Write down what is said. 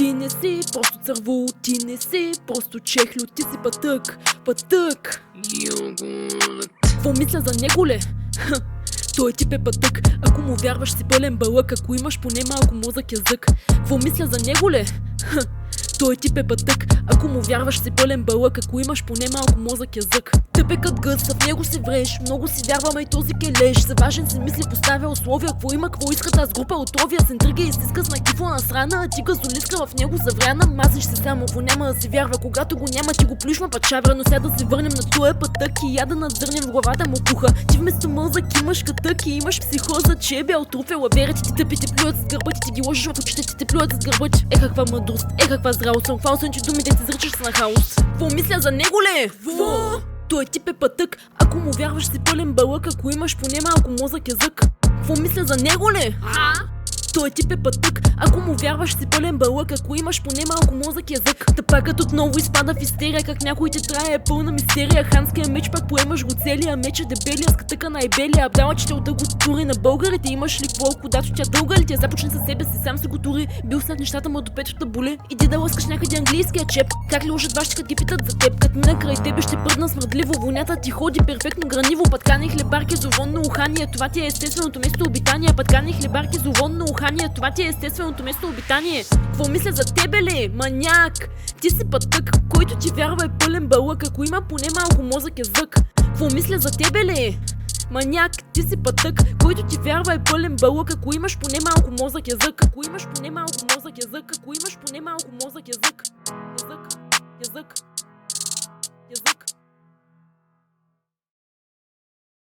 Ти не си просто църво, ти не си просто чехлю, ти си пътък, пътък. Какво мисля за него ле? Той тип е пътък, ако му вярваш си пълен бълък, ако имаш поне малко мозък язък. Какво мисля за него ле? Той тип е пътък, ако му вярваш си пълен бълък, ако имаш поне малко мозък язък. Тъп е кът гъс, в него си вреш, много си вярваме и този келеш. За важен си мисли поставя условия, какво има, какво иска тази група отровия. С интрига и стиска с накифла на срана, а ти газолиска в него завряна. Мазиш се само, ако няма да си вярва, когато го няма ти го плюшма пачавра. Но сега да се върнем на този пътък и я да надзърнем в главата му пуха. Ти вместо мозък имаш катък и имаш психоза, че е бял труфе. Лаверите ти тъпи, ти плюят с гърба, ти ги ложиш в очите, ти плюят с гърба. Е каква мъдрост, е каква здравост, съм хвал, че думите ти изричаш на хаос. Какво мисля за него ле? Той тип е пътък, ако му вярваш си пълен бълък, ако имаш поне малко мозък язък. Какво мисля за него ле? Той тип е пътък, ако му вярваш си пълен бълък, ако имаш поне малко мозък язък. Тъпакът отново изпада в истерия, как някой те трае е пълна мистерия. Ханския меч пак поемаш го целия, меча дебелия, с катъка най-белия. Абдала, че те да го тури на българите, имаш ли какво, когато тя дълга ли ти? Започне със себе си, сам се го тури, бил след нещата му до петата боли. Иди да лъскаш някъде английския чеп, как ли лъжат вашите като ги питат за теб. Като мина край тебе ще пръдна смърдливо, вонята ти ходи перфектно граниво. Пъткани хлебарки за вонно ухание, това ти е естественото место обитание. Пъткани хлебарки за вонно ухание, това ти е естественото место обитание. Какво мисля за тебе ле, маняк? Ти си пътък, който ти вярва е пълен бълък, ако има поне малко мозък язък. Какво мисля за тебе ле? Маняк, ти си пътък, който ти вярва е пълен бълък, ако имаш поне малко мозък язък. Ако имаш поне малко мозък язък, ако имаш поне малко мозък язък. Язък, язък.